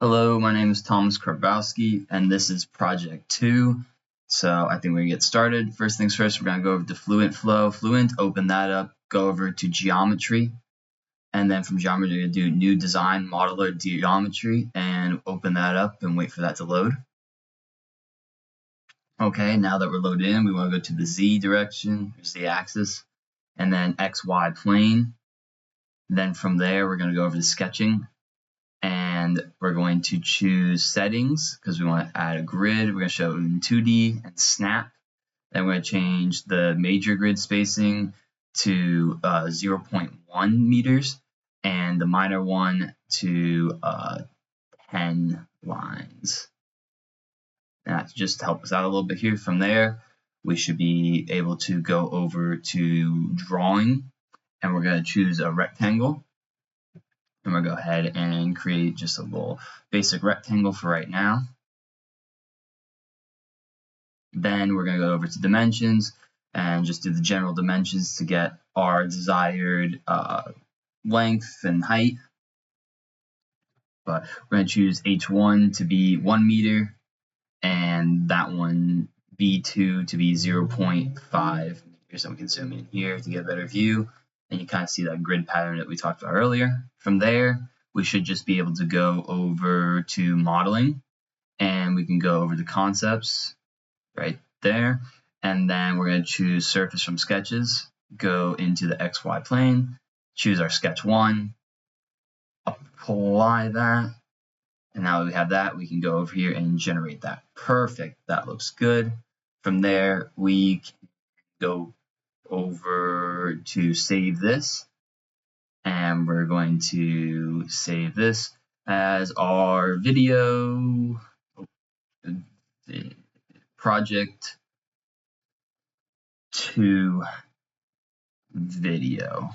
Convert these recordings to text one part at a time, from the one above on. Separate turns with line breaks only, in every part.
Hello, my name is Thomas Karbowski, and this is Project 2. So I think we're going to get started. First things first, we're going to go over to Fluent Flow. Fluent, open that up, go over to Geometry, and then from Geometry, you're going to do New Design, Modeler Geometry, and open that up and wait for that to load. Okay, now that we're loaded in, we want to go to the Z direction, here's the axis, and then XY plane. Then from there, we're going to go over to Sketching. And we're going to choose settings because we want to add a grid. We're going to show it in 2D and snap. Then we're going to change the major grid spacing to 0.1 meters and the minor one to 10 lines. And that's just to help us out a little bit here. From there, we should be able to go over to drawing, and we're going to choose a rectangle. And we'll go ahead and create just a little basic rectangle for right now. Then we're going to go over to dimensions and just do the general dimensions to get our desired length and height. But we're going to choose H1 to be 1 meter and that one B2 to be 0.5 meters. So we can zoom in here to get a better view. And you kind of see that grid pattern that we talked about earlier. From there, we should just be able to go over to modeling, and we can go over to concepts right there. And then we're going to choose surface from sketches, go into the XY plane, choose our sketch 1, apply that. And now that we have that, we can go over here and generate that. Perfect. That looks good. From there, we can go over to save this, and we're going to save this as our video project 2 video.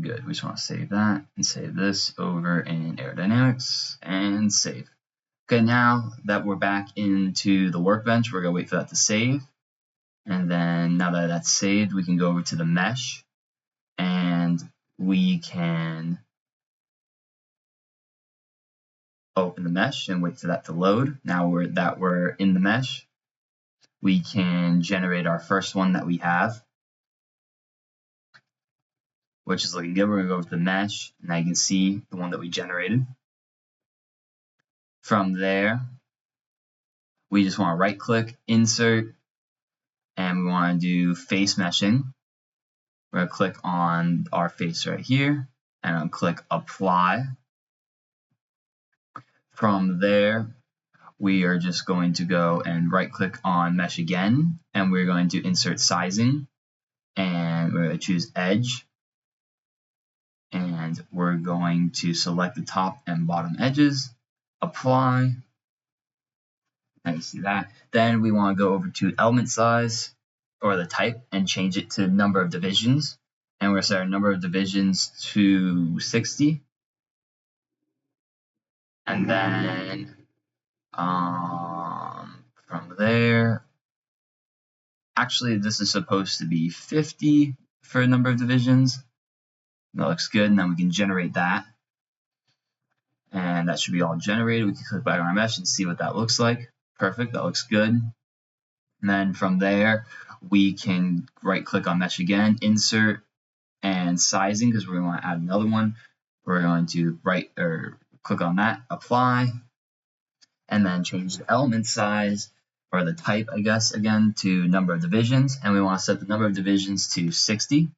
Good. We just want to save that and save this over in aerodynamics and save. Okay, now that we're back into the workbench, we're going to wait for that to save. And then now that that's saved, we can go over to the mesh and we can open the mesh and wait for that to load. Now that we're in the mesh, we can generate our first one that we have, which is looking good. We're going to go over to the mesh, and now you can see the one that we generated. From there, we just want to right click, insert, and we want to do face meshing. We're going to click on our face right here, and I'll click apply. From there, we are just going to go and right click on mesh again, and we're going to insert sizing, and we're going to choose edge, and we're going to select the top and bottom edges, apply. And you see that. Then we want to go over to element size or the type and change it to number of divisions. And we're going to set our number of divisions to 60. And then from there, actually this is supposed to be 50 for a number of divisions. That looks good. And then we can generate that. And that should be all generated. We can click back on our mesh and see what that looks like. Perfect, that looks good. And then from there, we can right click on mesh again, insert, and sizing, because we're going to want to add another one. We're going to click on that, apply, and then change the element size, or the type, I guess, again, to number of divisions. And we want to set the number of divisions to 60.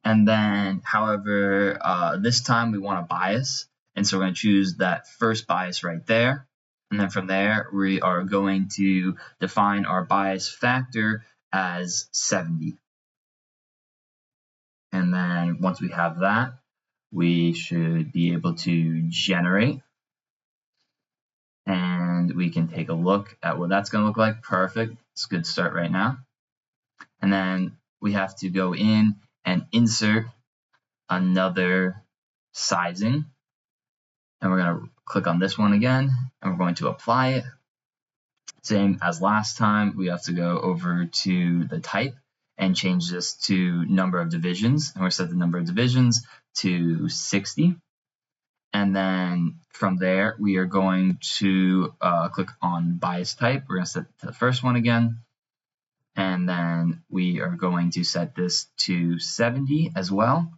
And then, however, this time we want a bias. And so we're going to choose that first bias right there. And then from there, we are going to define our bias factor as 70. And then once we have that, we should be able to generate. And we can take a look at what that's going to look like. Perfect. It's a good start right now. And then we have to go in and insert another sizing. And we're going to click on this one again, and we're going to apply it. Same as last time, we have to go over to the type and change this to number of divisions. And we're set the number of divisions to 60. And then from there, we are going to click on bias type. We're going to set the first one again. And then we are going to set this to 70 as well.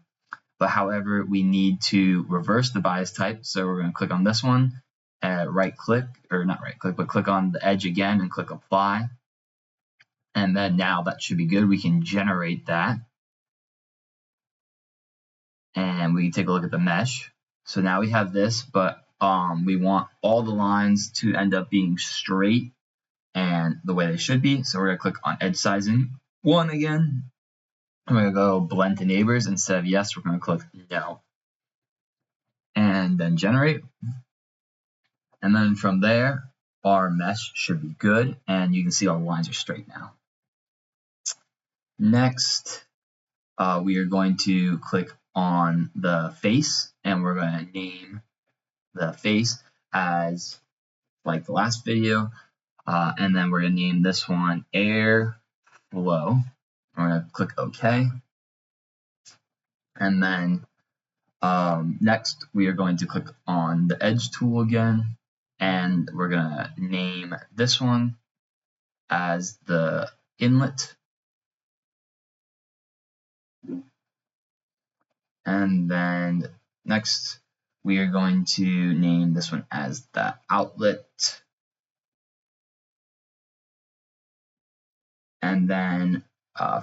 But however, we need to reverse the bias type. So we're going to click on this one, right click, or not right click, but click on the edge again and click apply. And then now that should be good. We can generate that. And we can take a look at the mesh. So now we have this, but we want all the lines to end up being straight and the way they should be. So we're going to click on edge sizing 1 again. I'm going to go blend to neighbors. Instead of yes, we're going to click no. And then generate. And then from there, our mesh should be good. And you can see all the lines are straight now. Next, we are going to click on the face, and we're going to name the face as like the last video, and then we're going to name this one air flow. We're going to click OK, and then next we are going to click on the edge tool again, and we're going to name this one as the inlet. And then next, we are going to name this one as the outlet. And then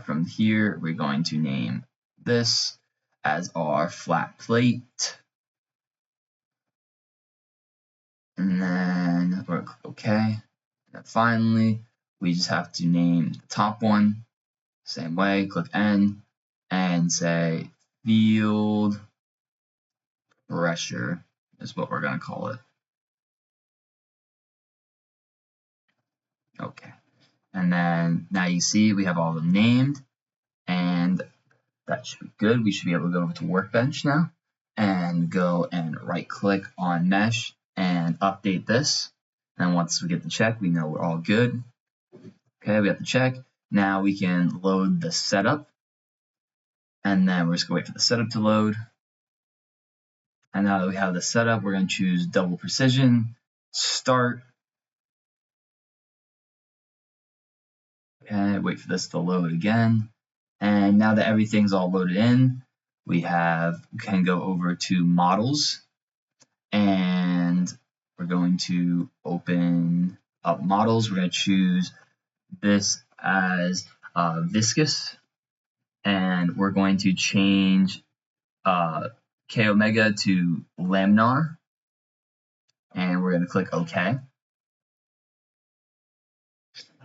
from here, we're going to name this as our flat plate. And then we're going to click OK. And then finally, we just have to name the top one. Same way, click N and say field pressure is what we're going to call it. Okay. And then now you see we have all of them named, and that should be good. We should be able to go over to Workbench now and go and right click on Mesh and update this. And once we get the check, we know we're all good. Okay, we have the check. Now we can load the setup, and then we're just going to wait for the setup to load. And now that we have the setup, we're going to choose double precision, start. Okay, wait for this to load again. And now that everything's all loaded in, we can go over to models, and we're going to open up models. We're going to choose this as viscous, and we're going to change K omega to laminar, and we're going to click OK.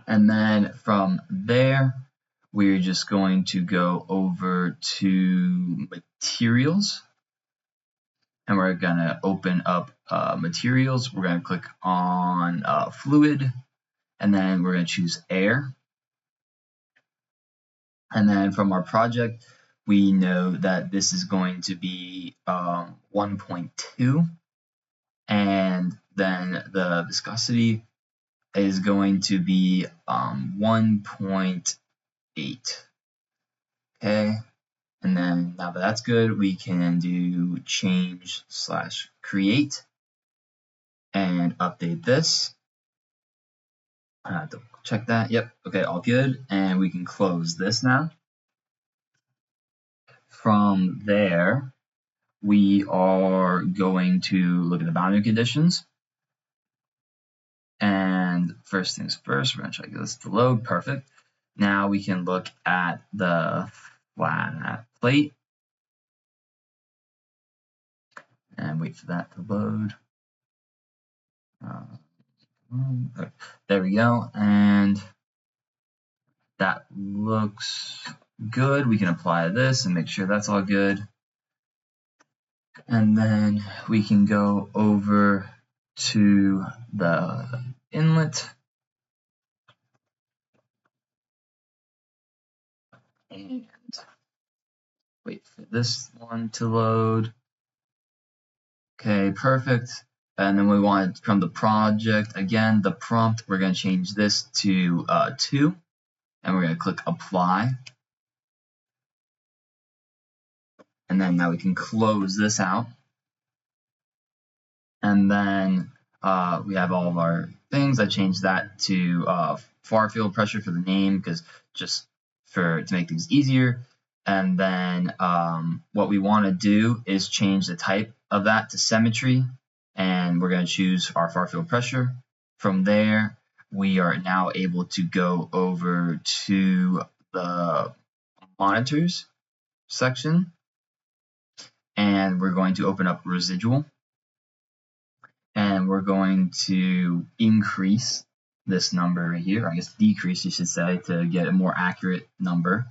And then from there, we're just going to go over to materials, and we're going to open up materials. We're going to click on fluid, and then we're going to choose air. And then from our project, we know that this is going to be 1.2, and then the viscosity is going to be 1.8. Okay, and then now that that's good, we can do change/create and update this. Check that. Yep. Okay, all good. And we can close this now. From there, we are going to look at the boundary conditions. And first things first, we're going to try to get this to load. Perfect. Now we can look at the flat plate and wait for that to load. There we go. And that looks good. We can apply this and make sure that's all good. And then we can go over to the inlet. And wait for this one to load. Okay, perfect. And then we want from the project, again, the prompt, we're going to change this to 2. And we're going to click apply. And then now we can close this out. And then we have all of our things. I changed that to far field pressure for the name, because just to make things easier. And then what we want to do is change the type of that to symmetry, and we're going to choose our far field pressure. From there, we are now able to go over to the monitors section, and we're going to open up residual, and we're going to increase this number right here, I guess decrease you should say, to get a more accurate number.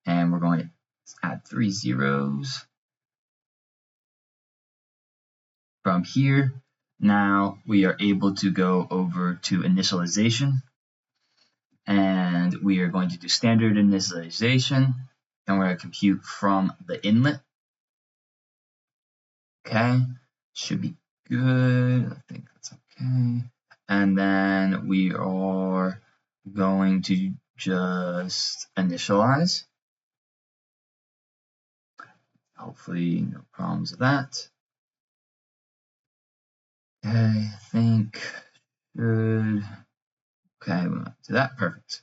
And we're going to add 3 zeros. From here, now we are able to go over to initialization, and we are going to do standard initialization, and we're going to compute from the inlet. Okay, should be good. I think that's okay. And then we are going to just initialize. Hopefully no problems with that. Okay, I think should. Okay, we went to that. Perfect.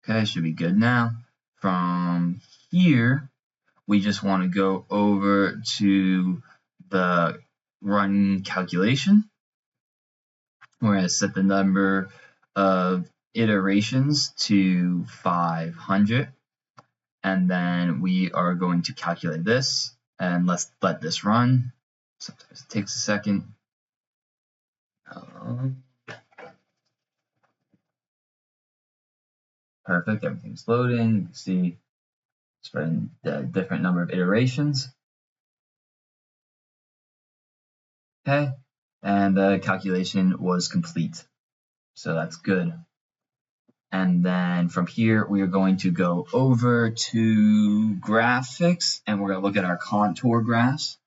Okay, should be good now. From here, we just want to go over to the run calculation. We're going to set the number of iterations to 500, and then we are going to calculate this, and let's let this run. Sometimes it takes a second. Perfect, everything's loading. You can see it's running the different number of iterations. Okay, and the calculation was complete, so that's good. And then from here, we are going to go over to graphics, and we're going to look at our contour graphs.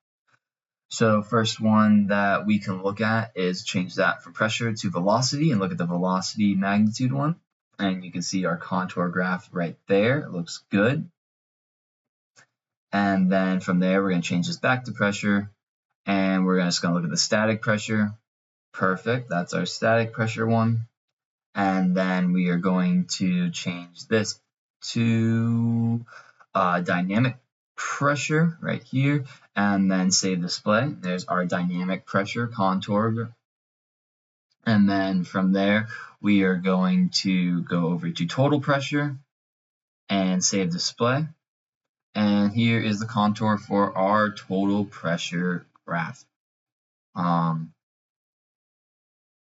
So first one that we can look at is change that from pressure to velocity, and look at the velocity magnitude one. And you can see our contour graph right there. It looks good. And then from there, we're going to change this back to pressure, and we're just going to look at the static pressure. Perfect, that's our static pressure one. And then we are going to change this to dynamic pressure right here, and then save display. There's our dynamic pressure contour. And then from there, we are going to go over to total pressure and save display. And here is the contour for our total pressure graph.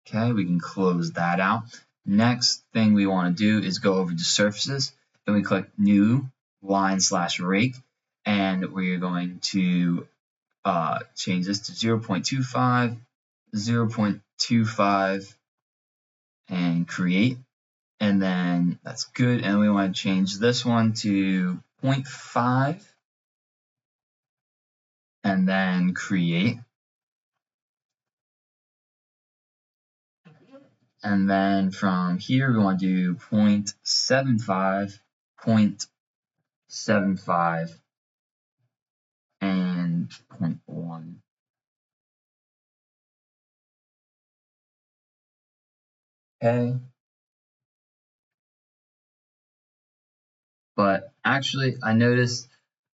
Okay, we can close that out. Next thing we want to do is go over to surfaces, and we click new line/rake, and we're going to change this to 0.25, 0.25, and create. And then that's good. And we want to change this one to 0.5, and then create. And then from here, we want to do 0.75, 0.75, and 0.1. Okay. But actually, I noticed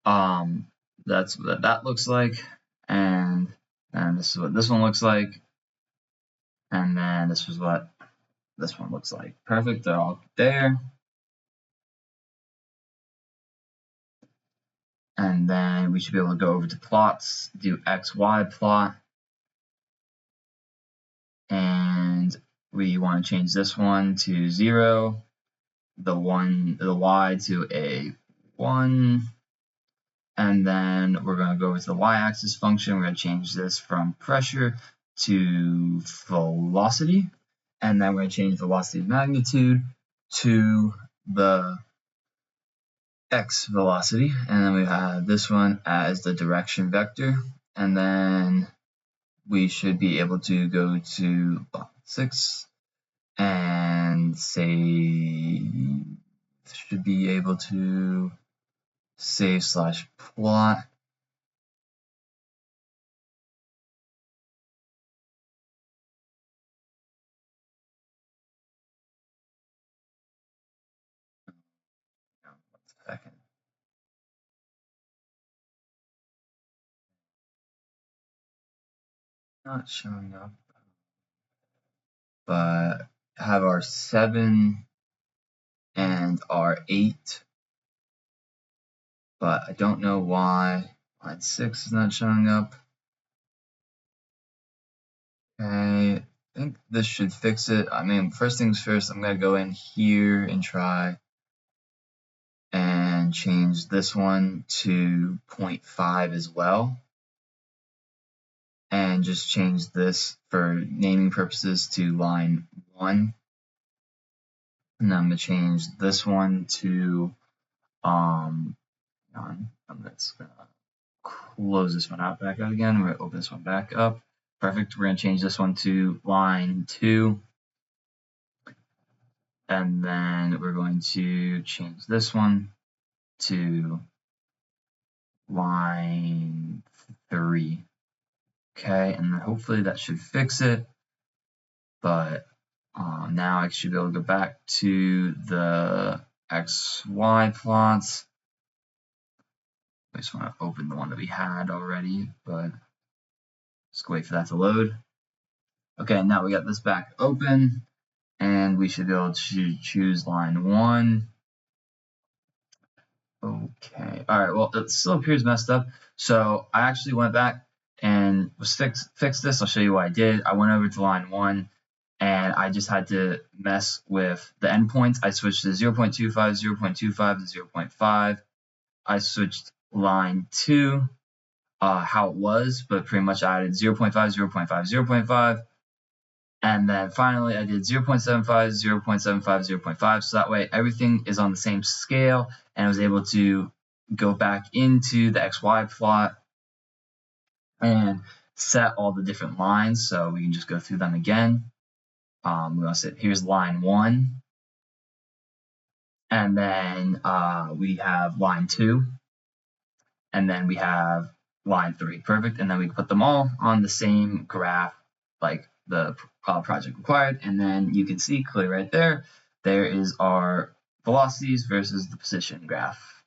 that's what that looks like, and this is what this one looks like, and then this is what this one looks like. Perfect, they're all there. And then we should be able to go over to plots, do XY plot, and we want to change this one to 0, the Y to a 1, and then we're going to go with the y-axis function. We're going to change this from pressure to velocity, and then we're going to change velocity of magnitude to the x velocity, and then we have this one as the direction vector, and then we should be able to go to 6 and say should be able to save/plot. Second. Not showing up, but have our 7 and our 8, but I don't know why line 6 is not showing up. Okay, I think this should fix it. I mean, first things first, I'm gonna go in here and try and change this one to 0.5 as well. And just change this for naming purposes to line 1. And then I'm gonna change this one to I'm just gonna close this one out back out again. We're gonna open this one back up. Perfect. We're gonna change this one to line 2. And then we're going to change this one to line 3. Okay, and then hopefully that should fix it. But now I should be able to go back to the XY plots. I just want to open the one that we had already, but just wait for that to load. Okay, now we got this back open, and we should be able to choose line 1. Okay, all right, well, it still appears messed up. So I actually went back and fixed this. I'll show you what I did. I went over to line 1, and I just had to mess with the endpoints. I switched to 0.25, 0.25, and 0.5. I switched line 2, how it was, but pretty much added 0.5, 0.5, 0.5. And then finally I did 0.75, 0.75, 0.5. So that way everything is on the same scale, and I was able to go back into the XY plot and set all the different lines. So we can just go through them again. We're gonna say here's line 1, and then we have line 2, and then we have line 3. Perfect. And then we put them all on the same graph, like the project required, and then you can see clearly right there, there is our velocities versus the position graph.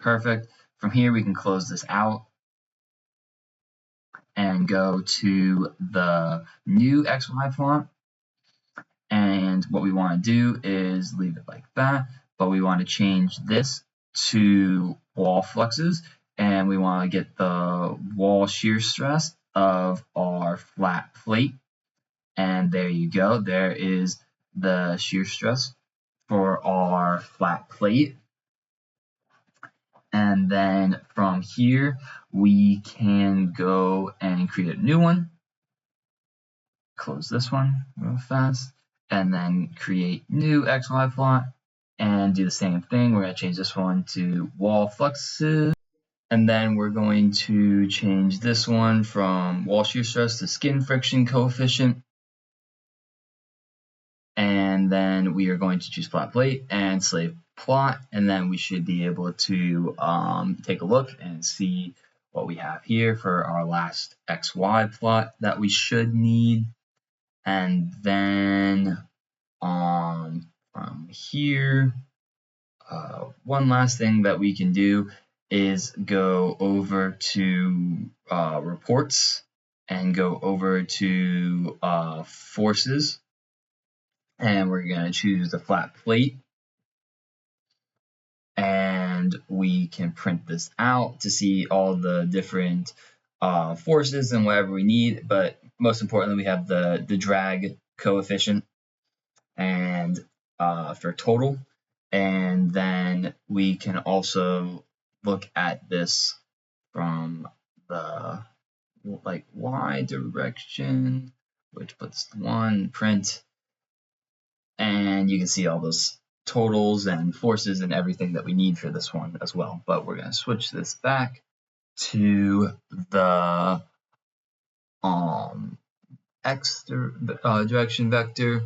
Perfect. From here we can close this out and go to the new XY plot. And what we want to do is leave it like that, but we want to change this to wall fluxes, and we want to get the wall shear stress of our flat plate. And there you go. There is the shear stress for our flat plate. And then from here, we can go and create a new one. Close this one real fast. And then create new XY plot and do the same thing. We're going to change this one to wall fluxes. And then we're going to change this one from wall shear stress to skin friction coefficient. And then we are going to choose flat plate and slave plot, and then we should be able to take a look and see what we have here for our last XY plot that we should need. And then from here, one last thing that we can do is go over to reports and go over to forces. And we're going to choose the flat plate, and we can print this out to see all the different forces and whatever we need, but most importantly we have the drag coefficient and for total, and then we can also look at this from the y direction, which puts 1 print. And you can see all those totals and forces and everything that we need for this one as well. But we're going to switch this back to the x direction vector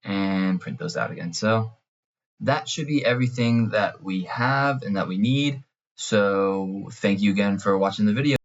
and print those out again. So that should be everything that we have and that we need. So thank you again for watching the video.